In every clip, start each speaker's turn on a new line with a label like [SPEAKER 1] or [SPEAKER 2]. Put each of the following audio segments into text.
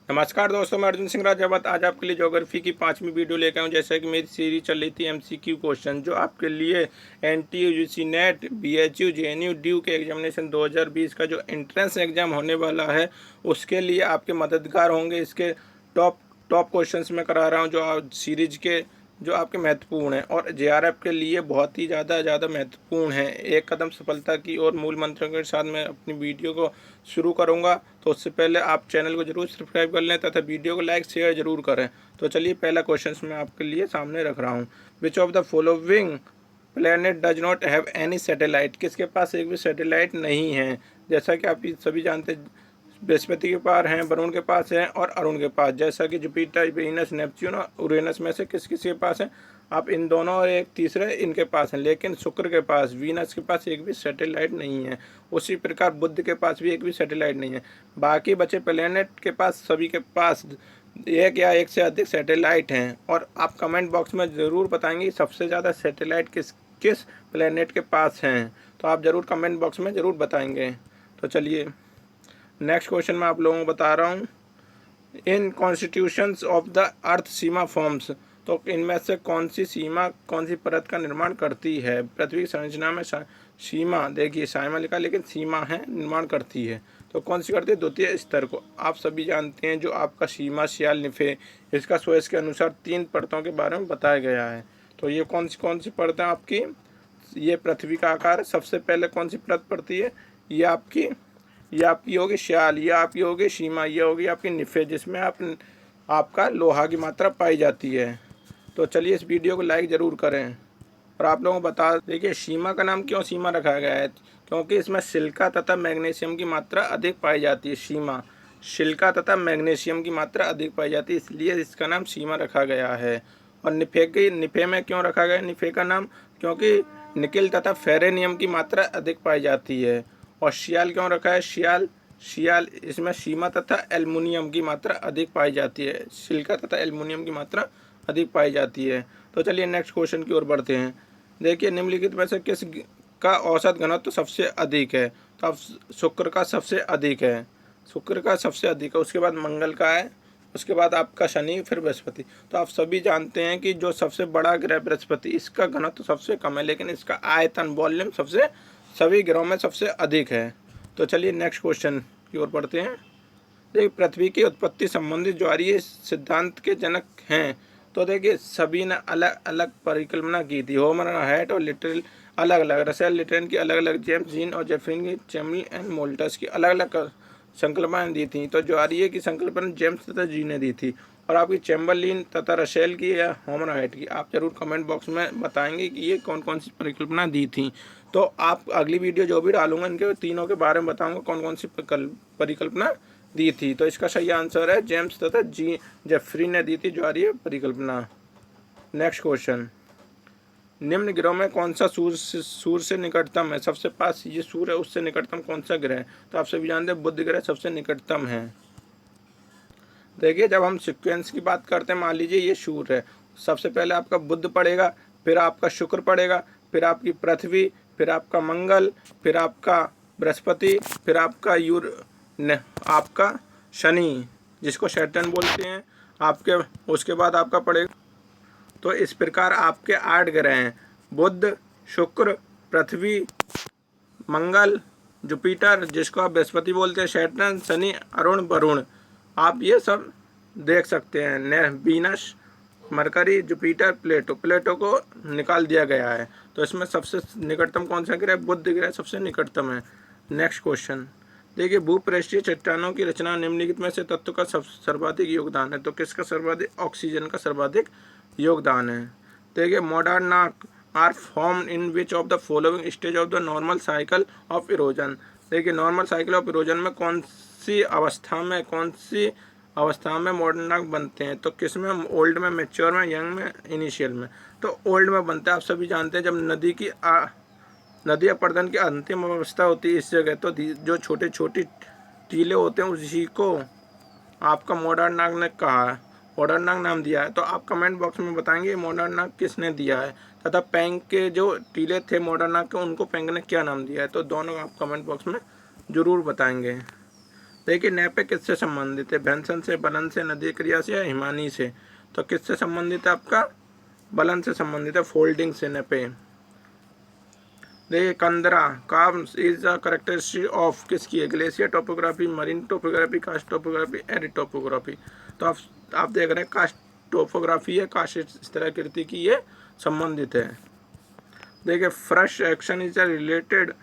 [SPEAKER 1] नमस्कार दोस्तों, मैं अर्जुन सिंह राजावत आज आपके लिए ज्योग्राफी की 5वीं वीडियो लेकर आऊँ। जैसा कि मेरी सीरीज चल रही थी एमसीक्यू क्वेश्चन, जो आपके लिए NTU, UG NET, BHU, JNU, DU के एग्जामिनेशन 2020 का जो एंट्रेंस एग्जाम होने वाला है उसके लिए आपके मददगार होंगे। इसके टॉप टॉप क्वेश्चंस मैं करा रहा हूँ जो सीरीज के जो आपके महत्वपूर्ण हैं और जेआरएफ के लिए बहुत ही ज़्यादा महत्वपूर्ण है। एक कदम सफलता की और मूल मंत्रों के साथ मैं अपनी वीडियो को शुरू करूंगा, तो उससे पहले आप चैनल को जरूर सब्सक्राइब कर लें तथा वीडियो को लाइक शेयर जरूर करें। तो चलिए पहला क्वेश्चन मैं आपके लिए सामने रख रहा हूँ। विच of the following planet does not have any satellite? किसके पास एक भी सैटेलाइट नहीं है? जैसा कि आप सभी जानते हैं, बृहस्पति के पास हैं, वरुण के पास हैं और अरुण के पास। जैसा कि जुपिटर, वीनस, नेपच्यून और यूरेनस में से किस किस के पास है? आप इन दोनों और एक तीसरे इनके पास हैं, लेकिन शुक्र के पास, वीनस के पास एक भी सैटेलाइट नहीं है। उसी प्रकार बुध के पास भी एक भी सैटेलाइट नहीं है। बाकी बचे प्लेनेट के पास सभी के पास एक या एक से अधिक सैटेलाइट हैं। और आप कमेंट बॉक्स में ज़रूर बताएंगे सबसे ज़्यादा सैटेलाइट किस किस प्लेनेट के पास हैं। तो आप ज़रूर कमेंट बॉक्स में ज़रूर बताएंगे। तो चलिए नेक्स्ट क्वेश्चन मैं आप लोगों को बता रहा हूँ। In constitutions of the earth सीमा फॉर्म्स, तो इनमें से कौन सी सीमा, कौन सी परत का निर्माण करती है? पृथ्वी की संरचना में सीमा, देखिए साइमा लिखा लेकिन सीमा है, निर्माण करती है। तो कौन सी करती है? द्वितीय स्तर को। आप सभी जानते हैं जो आपका सीमा, श्याल, निफे, इसका सोएस के अनुसार 3 परतों के बारे में बताया गया है। तो ये कौन सी परत है आपकी? ये पृथ्वी का आकार सबसे पहले कौन सी परत पड़ती है? ये आपकी होगी श्याल, ये आपकी होगी सीमा, ये होगी आपकी निफे, जिसमें आपका लोहा की मात्रा पाई जाती है। तो चलिए इस वीडियो को लाइक ज़रूर करें। और आप लोगों को बता देखिए सीमा का नाम क्यों सीमा रखा गया है, क्योंकि इसमें सिलिका तथा मैग्नीशियम की मात्रा अधिक पाई जाती है। सीमा, सिलिका तथा मैग्नीशियम की मात्रा अधिक पाई जाती है, इसलिए इसका नाम सीमा रखा गया है। और निफे में क्यों रखा गया निफे का नाम? क्योंकि निकिल तथा फेरेनियम की मात्रा अधिक पाई जाती है। और श्याल क्यों रखा है? श्याल इसमें सीमा तथा एल्युमिनियम की मात्रा अधिक पाई जाती है, सिलिका तथा एल्युमिनियम की मात्रा अधिक पाई जाती है। तो चलिए नेक्स्ट क्वेश्चन की ओर बढ़ते हैं। देखिए निम्नलिखित में से किस का औसत घनत्व सबसे अधिक है? तो अब शुक्र का सबसे अधिक है, शुक्र का सबसे अधिक है। उसके बाद मंगल का है, उसके बाद आपका शनि, फिर बृहस्पति। तो आप सभी जानते हैं कि जो सबसे बड़ा ग्रह बृहस्पति, इसका घनत्व सबसे कम है, लेकिन इसका आयतन, वॉल्यूम सबसे सभी ग्रहों में सबसे अधिक है। तो चलिए नेक्स्ट क्वेश्चन की ओर बढ़ते हैं। देखिए पृथ्वी की उत्पत्ति संबंधित ज्वारीय सिद्धांत के जनक हैं। तो देखिए सभी ने अलग अलग परिकल्पना की थी। होमर, हैट और लिटरल अलग अलग, रसेल लिटरन की अलग अलग, जेम्स जीन और जेफरिन की, चैमल एंड मोल्टस की अलग अलग संकल्पनाएं दी थी। तो ज्वारीय की संकल्पना जेम्स तथा जी ने दी थी, और आपकी चैम्बरलिन तथा रसेल की या होमर हाइट की। आप जरूर कमेंट बॉक्स में बताएंगे कि ये कौन कौन सी परिकल्पना दी थी। तो आप अगली वीडियो जो भी डालूंगा इनके तीनों के बारे में बताऊंगा कौन कौन सी परिकल्पना दी थी। तो इसका सही आंसर है जेम्स तथा जेफरी ने दी थी ज्वारीय परिकल्पना। नेक्स्ट क्वेश्चन, निम्न ग्रहों में कौन सा सूर्य से निकटतम है? सबसे पास ये सूर्य है, उससे निकटतम कौन सा ग्रह है? तो आप सभी जानते हैं बुध ग्रह सबसे निकटतम है। देखिए जब हम सीक्वेंस की बात करते हैं, मान लीजिए ये सूर्य है, सबसे पहले आपका बुध पड़ेगा, फिर आपका शुक्र पड़ेगा, फिर आपकी पृथ्वी, फिर आपका मंगल, फिर आपका बृहस्पति, फिर आपका शनि जिसको सैटर्न बोलते हैं आपके, उसके बाद आपका पड़ेगा। तो इस प्रकार आपके 8 ग्रह हैं, बुध, शुक्र, पृथ्वी, मंगल, जुपिटर जिसको आप बृहस्पति बोलते हैं, सैटर्न, शनि, अरुण, वरुण। आप ये सब देख सकते हैं। वीनस, मरकरी, जुपिटर, प्लेटो को निकाल दिया गया है। तो इसमें सबसे निकटतम कौन सा ग्रह? बुध ग्रह सबसे निकटतम है। नेक्स्ट क्वेश्चन, देखिए भूपृष्ठीय चट्टानों की रचना निम्नलिखित में से तत्व का सर्वाधिक योगदान है? तो किसका सर्वाधिक? ऑक्सीजन का सर्वाधिक योगदान है। देखिए modern are form in which of the following stage of the normal cycle of erosion? देखिए नॉर्मल साइकिल ऑफ इरोजन में कौन सी अवस्था में मॉडर्न बनते हैं? तो किस में? ओल्ड में, मैच्योर में, यंग में, इनिशियल में। तो ओल्ड में बनते हैं। आप सभी जानते हैं जब नदी अपर्दन की अंतिम अवस्था होती है इस जगह, तो जो छोटे छोटे टीले होते हैं उसी को आपका मॉडर्न नाग ने कहा है, मॉडर्न नाग नाम दिया है। तो आप कमेंट बॉक्स में बताएंगे मॉडर्न नाग किसने दिया है, तथा पेंग के जो टीले थे मॉडर्न नाग के, उनको पेंग ने क्या नाम दिया है। तो दोनों आप कमेंट बॉक्स में ज़रूर बताएंगे। देखिए नेपे किससे संबंधित है? भैंसन से, बलन से, नदी क्रिया से या हिमानी से? तो किससे संबंधित है आपका? बलन से संबंधित है, फोल्डिंग से नेपे। देखिए कंदरा काम्स इज द करेक्टरिस्टिक ऑफ किसकी है? Glacier topography, marine topography, karst topography, arid topography. तो आप देख रहे हैं कास्ट टोपोग्राफी है, कास्ट स्थलाकृति की ये संबंधित है। देखिए first action is related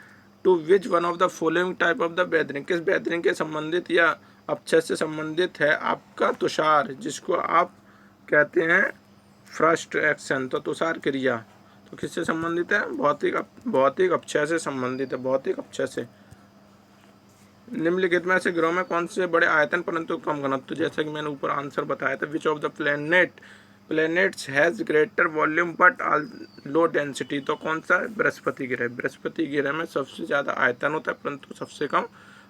[SPEAKER 1] to which one of the following type of the weathering? किस बेदरिंग के संबंधित या अपक्षय से संबंधित है आपका तुषार, जिसको आप कहते हैं फर्स्ट एक्शन? तो तुषार क्रिया तो किससे संबंधित है? भौतिक अपक्षय से संबंधित है, भौतिक अपक्षय से। निम्नलिखित में से ग्रहों में कौन से बड़े आयतन परंतु कम घनत्व? तो जैसा कि मैंने ऊपर आंसर बताया था, विच of the planets has greater volume but low density? तो कौन सा? बृहस्पति ग्रह। बृहस्पति ग्रह में सबसे ज्यादा आयतन होता है परंतु सबसे कम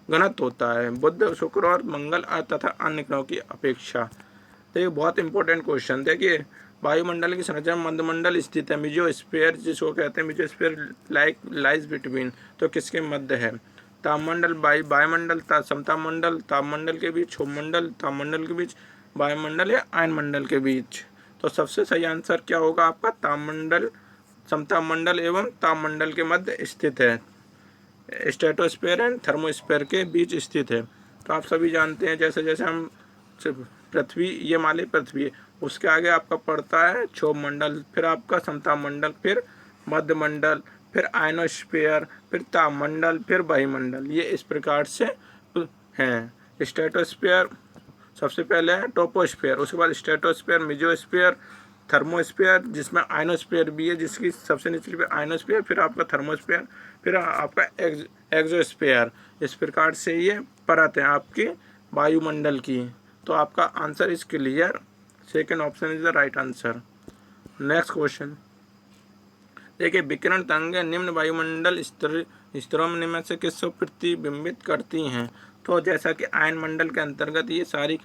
[SPEAKER 1] घनत्व होता है, बुध, शुक्र और मंगल तथा अन्य ग्रहों की अपेक्षा। देखिए बहुत इंपॉर्टेंट क्वेश्चन। देखिए वायुमंडल की संरचना मंदमंडल स्थित है, मिजोस्फीयर जिसको कहते हैं, मिजोस्फीयर लाइज बिटवीन, तो किसके मध्य है? तापमंडल, वायुमंडल, समतापमंडल, तापमंडल के बीच, क्षोभमंडल, तापमंडल के बीच, वायुमंडल या आयनमंडल के बीच? तो सबसे सही आंसर क्या होगा आपका? तापमंडल, समतापमंडल एवं तापमंडल के मध्य स्थित है, स्ट्रेटोस्फीयर एंड थर्मोस्फीयर के बीच स्थित है। तो आप सभी जानते हैं जैसे जैसे हम पृथ्वी, ये मान ली पृथ्वी, उसके आगे आपका पड़ता है क्षोभमंडल, फिर आपका समतापमंडल, फिर मध्यमंडल, फिर आयनोस्फीयर, फिर तापमंडल, फिर वायुमंडल। ये इस प्रकार से हैं। स्ट्रेटोस्फीयर सबसे पहले है, टोपोस्फीयर, उसके बाद स्ट्रेटोस्फीयर, मिजोस्फीयर, थर्मोस्फीयर जिसमें आयनोस्फीयर भी है, जिसकी सबसे निचली पे आयनोस्फीयर, फिर आपका थर्मोस्फीयर, फिर आपका एक्सोस्फीयर। इस प्रकार से ये परत है आपकी वायुमंडल की। तो आपका answer is clear, second option is the right answer. Next question देखिए, विकिरण तरंगें निम्न वायुमंडल स्तरों में से किसको प्रतिबिंबित करती हैं? तो जैसा कि आयन मंडल के अंतर्गत ये सारी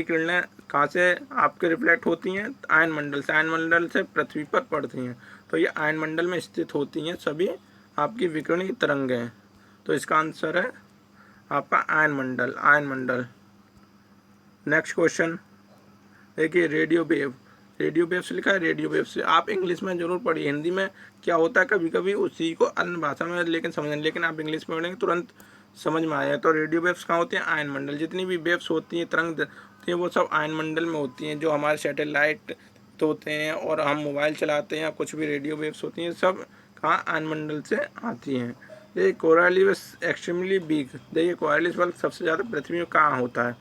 [SPEAKER 1] किरणें कहाँ से आपके रिफ्लेक्ट होती हैं? आयन मंडल से पृथ्वी पर पड़ती हैं। तो ये आयन मंडल में स्थित होती हैं सभी आपकी विकिरणीय तरंगें। तो इसका आंसर है आपका आयन मंडल। नेक्स्ट क्वेश्चन देखिए, रेडियो वेव से लिखा है, रेडियो वेव से आप इंग्लिश में जरूर पढ़िए। हिंदी में क्या होता है कभी कभी उसी को अन्य भाषा में लेकिन आप इंग्लिश में पढ़ेंगे तुरंत समझ में आएगा। तो रेडियो वेव्स कहाँ होती हैं? आयन मंडल। जितनी भी वेव्स होती हैं, तरंग होती हैं, वो सब आयन मंडल में होती हैं। जो हमारे सैटेलाइट होते हैं और हम मोबाइल चलाते हैं या कुछ भी रेडियो वेव्स होती हैं, सब कहाँ? आयन मंडल से आती हैं। देखिए कोरैलिस एक्सट्रीमली वीक। देखिए कोरैलिस बल्ब सबसे ज़्यादा पृथ्वी में कहाँ होता है?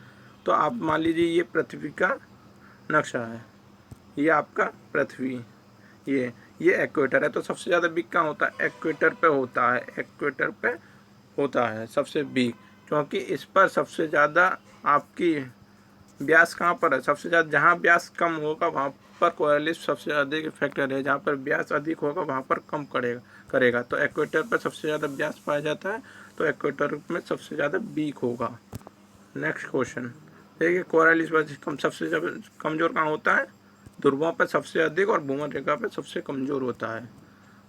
[SPEAKER 1] तो आप मान लीजिए ये पृथ्वी का नक्शा है, ये आपका पृथ्वी, ये एक्वेटर है। तो सबसे ज़्यादा वीक कहाँ होता है? एक्वेटर पे होता है सबसे वीक, क्योंकि इस पर सबसे ज़्यादा आपकी व्यास कहाँ पर है? सबसे ज़्यादा जहाँ व्यास कम होगा वहाँ पर कोरैलिस सबसे अधिक इफेक्ट करेगा, जहाँ पर व्यास अधिक होगा वहाँ पर कम करेगा। तो एक्वेटर पर सबसे ज़्यादा व्यास पाया जाता है, तो एक्वेटर में सबसे ज़्यादा वीक होगा। नेक्स्ट क्वेश्चन देखिए, कोरैलिस सबसे ज़्यादा कमज़ोर कहाँ होता है? ध्रुवों पर सबसे अधिक और भूमध्य रेखा पर सबसे कमज़ोर होता है।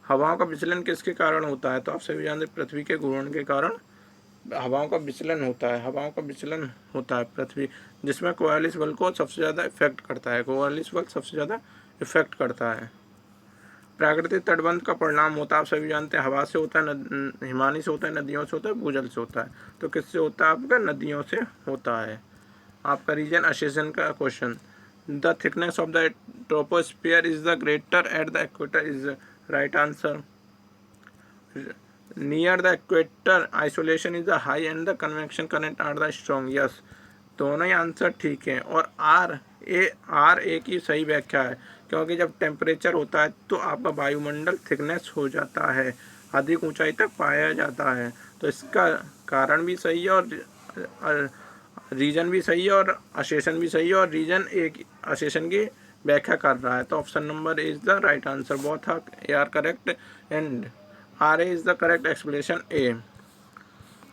[SPEAKER 1] हवाओं का विचलन किसके कारण होता है? तो आप सभी जानते हैं पृथ्वी के घूर्णन के कारण हवाओं का विचलन होता है पृथ्वी, जिसमें कोरैलिस बल्ब को सबसे ज़्यादा इफेक्ट करता है। प्राकृतिक तटबंध का परिणाम होता है, आप सभी जानते हैं, हवा से होता है, हिमानी से होता है, नदियों से होता है, भूजल से होता है। तो किससे होता है? आपका नदियों से होता है। आपका रीजन असेशन का question, the thickness of the troposphere is the greater at the equator is right answer. Near the equator isolation is the high and the convection current are the strong. Yes, दोनों ही answer ठीक है। और R A की सही व्याख्या है, क्योंकि जब टेम्परेचर होता है तो आपका वायुमंडल थिकनेस हो जाता है, अधिक ऊंचाई तक पाया जाता है। तो इसका कारण भी सही है और रीजन भी सही है और असेशन भी सही है, और रीजन एक असेशन की व्याख्या कर रहा है। तो option number is the right answer. Both are correct and R A is the correct explanation A.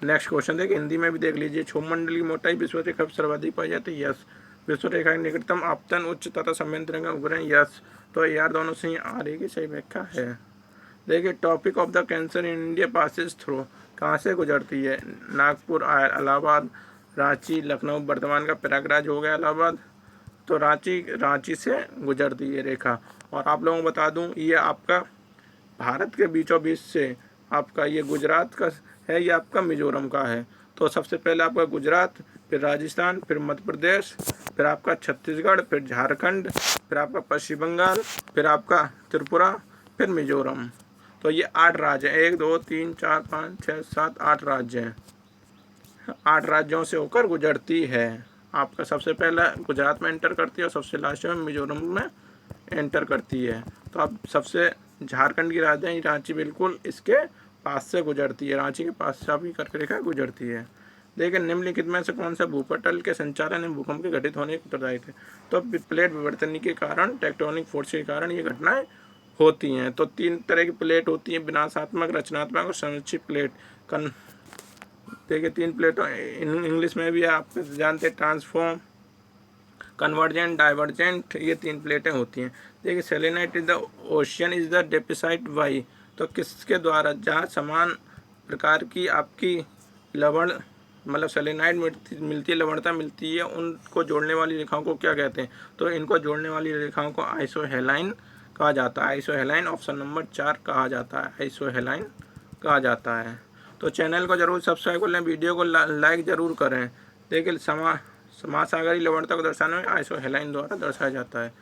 [SPEAKER 1] Next question देखिए, हिंदी में भी देख लीजिए। क्षोभमंडल की मोटाई विषुवरेखा पर सर्वाधिक पाई जाती है। यस। विषुवरेखा की निकटतम आपतन उच्च तथा समयंतरण का उपग्रह। यस। तो यार दोनों से ही आर ए की सही व्याख्या है। देखिए, topic of the cancer in India passes through कहाँ से गुजरती है? नागपुर, इलाहाबाद, रांची, लखनऊ। वर्तमान का प्रयागराज हो गया इलाहाबाद, तो रांची से गुजरती है रेखा। और आप लोगों को बता दूं, ये आपका भारत के बीचों बीच से आपका ये गुजरात का है, ये आपका मिजोरम का है। तो सबसे पहले आपका गुजरात, फिर राजस्थान, फिर मध्य प्रदेश, फिर आपका छत्तीसगढ़, फिर झारखंड, फिर आपका पश्चिम बंगाल, फिर आपका त्रिपुरा, फिर मिजोरम। तो ये 8 राज्य हैं। 1 2 3 4 5 6 7 8 राज्य हैं। 8 राज्यों से होकर गुजरती है। आपका सबसे पहला गुजरात में एंटर करती है और सबसे लास्ट में मिजोरम में एंटर करती है। तो अब सबसे झारखंड की राजधानी रांची बिल्कुल इसके पास से गुजरती है, रांची के पास से भी करके रेखा गुजरती है। देखिए, निम्नलिखित में से कौन सा भूपटल के संचालन एवं भूकंप के घटित होने के उत्तरदायी थे? तो प्लेट विवर्तन के कारण, टेक्टोनिक फोर्स के कारण ये घटनाएं होती हैं। तो 3 तरह की प्लेट होती हैं, विनाशात्मक, रचनात्मक और संरक्षित प्लेट। देखिए 3 प्लेटों इंग्लिश में भी आप जानते हैं, ट्रांसफॉर्म, कन्वर्जेंट, डाइवर्जेंट, ये 3 प्लेटें होती हैं। देखिए, selenite is the ocean is the deposit by. तो किसके द्वारा? जहाँ समान प्रकार की आपकी लवण मतलब सेलेनाइट मिलती है, लवणता मिलती है, उनको जोड़ने वाली रेखाओं को क्या कहते हैं? तो इनको जोड़ने वाली रेखाओं को आइसोहेलाइन कहा जाता है। आइसोहेलाइन ऑप्शन नंबर 4 कहा जाता है, आइसोहेलाइन कहा जाता है। तो चैनल को जरूर सब्सक्राइब कर लें, वीडियो को लाइक जरूर करें। देखिए, महासागरीय लवणता को दर्शाने में आइसोहेलाइन द्वारा दर्शाया जाता है।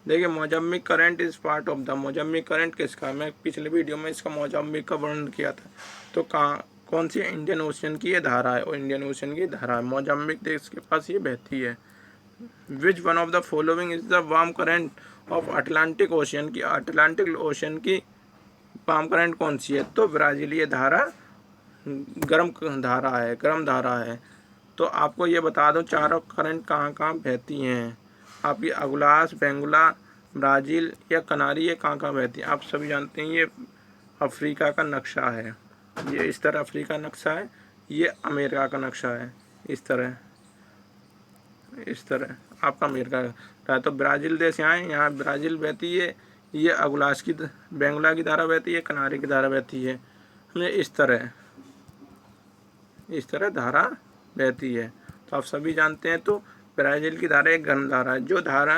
[SPEAKER 1] देखिए, Mozambique current is part of the, Mozambique current किसका? मैं पिछले वीडियो में इसका मोजाम्बिक का वर्णन किया था। तो कौन सी? इंडियन ओशन की ये धारा है, और इंडियन ओशन की धारा है, मोजाम्बिक देश के पास ये बहती है। विच one of the following is the warm current of Atlantic ocean की, अटलांटिक ओशन की वार्म करंट कौन सी है? तो ब्राजीलिय धारा गर्म धारा है, गर्म धारा है। तो आपको ये बता दूं, चारों करंट कहाँ कहाँ बहती हैं। आपकी अगुलास, बेंगुला, ब्राज़ील या कनारी, ये कहाँ कहाँ बहती हैं? आप सभी जानते हैं, ये अफ्रीका का नक्शा है। ये इस तरह अफ्रीका नक्शा है, ये अमेरिका का नक्शा है, इस तरह आपका अमेरिका का है। तो ब्राज़ील देश यहाँ ब्राज़ील बहती है, ये अगुलास की, बेंगुला की धारा बहती है, कनारी की धारा बहती है। इस तरह धारा बहती है। तो आप सभी जानते हैं। तो ब्राज़ील की धारा एक गर्म धारा है। जो धारा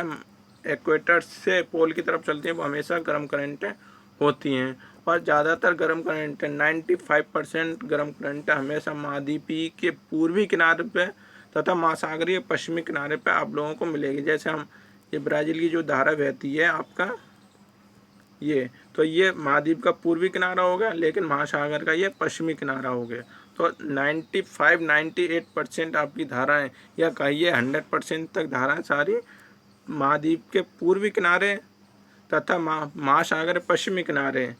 [SPEAKER 1] इक्वेटर से पोल की तरफ चलती हैं वो हमेशा गर्म करंटें होती हैं, और ज़्यादातर गर्म करंटें 95% गर्म करंटें हमेशा महाद्वीपीय के पूर्वी किनारे पे तथा महासागरीय पश्चिमी किनारे पे आप लोगों को मिलेगी। जैसे हम ये ब्राज़ील की जो धारा बहती है आपका ये, तो ये महाद्वीप का पूर्वी किनारा हो गया, लेकिन महासागर का ये पश्चिमी किनारा हो गया। तो 95-98% आपकी धाराएं, या कहिए 100% तक धाराएं सारी महाद्वीप के पूर्वी किनारे तथा महासागर पश्चिमी किनारे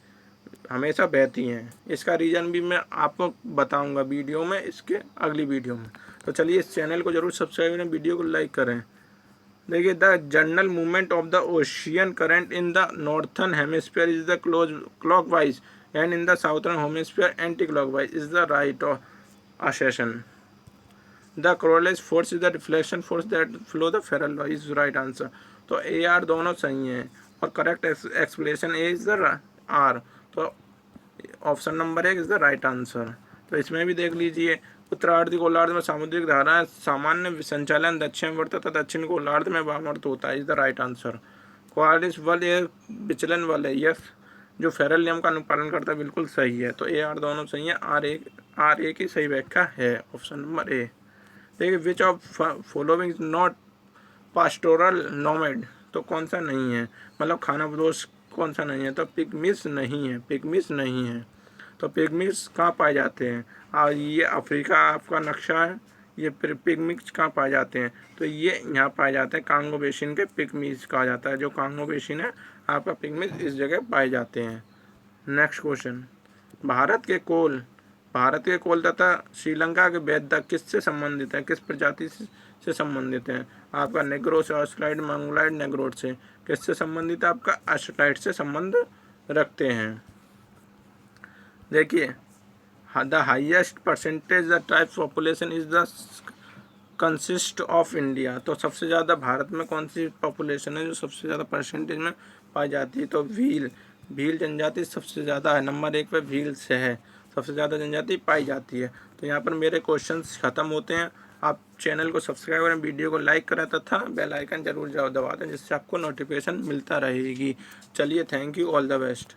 [SPEAKER 1] हमेशा बहती हैं। इसका रीज़न भी मैं आपको बताऊंगा वीडियो में, इसके अगली वीडियो में। तो चलिए, इस चैनल को जरूर सब्सक्राइब करें, वीडियो को लाइक करें। देखिए, the general movement of the ocean current in the northern hemisphere is the clockwise and in the southern hemisphere anticlockwise is the right assertion. The Coriolis force is the reflection force that flow the Ferrel law is right answer. तो A R दोनों सही हैं, और correct explanation A is the R. तो option number 1 is the right answer. तो इसमें भी देख लीजिए, उत्तरार्ध गोलार्ध में सामुद्रिक धाराएं सामान्य संचालन दक्षिणावर्त तथा दक्षिण गोलार्ध में वामावर्त होता है, is the right answer. Qualis बल ये विचलन बल है, यह जो फेरल नियम का अनुपालन करता है, बिल्कुल सही है। तो ए आर दोनों सही है, आर ए की सही व्याख्या है, ऑप्शन नंबर ए। देखिए, which of following not pastoral nomad. तो कौन सा नहीं है, मतलब खानाबदोश कौन सा नहीं है? तो पिग्मीज नहीं है, पिग्मीज नहीं है। तो पिग्मीज कहाँ पाए जाते हैं? ये अफ्रीका आपका नक्शा है, ये पिग्मीज कहाँ पाए जाते हैं? तो ये यहाँ पाए जाते हैं, कांगो बेसिन के पिग्मीज कहा जाता है। जो कांगो बेसिन है आपका, पिग्मीज इस जगह पाए जाते हैं। नेक्स्ट क्वेश्चन, भारत के कोल तथा श्रीलंका के बेद्दा किससे संबंधित है? किस प्रजाति से संबंधित है? आपका नेग्रो से, ऑस्ट्राइड, मंगोलाइड, नेग्रोड से। किससे संबंधित है? आपका ऑस्ट्राइड से संबंध रखते हैं। देखिए, the highest percentage the tribes population is the consist of India. तो सबसे ज़्यादा भारत में कौन सी पॉपुलेशन है जो सबसे ज़्यादा परसेंटेज में पाई जाती है? तो भील जनजाति सबसे ज़्यादा है, नंबर 1 पे भील से है। सबसे ज़्यादा जनजाति पाई जाती है। तो यहाँ पर मेरे क्वेश्चंस ख़त्म होते हैं। आप चैनल को सब्सक्राइब करें, वीडियो को लाइक करें तथा बेल आइकन जरूर दबा दें, जिससे आपको नोटिफिकेशन मिलता रहेगी। चलिए, thank you, all the best.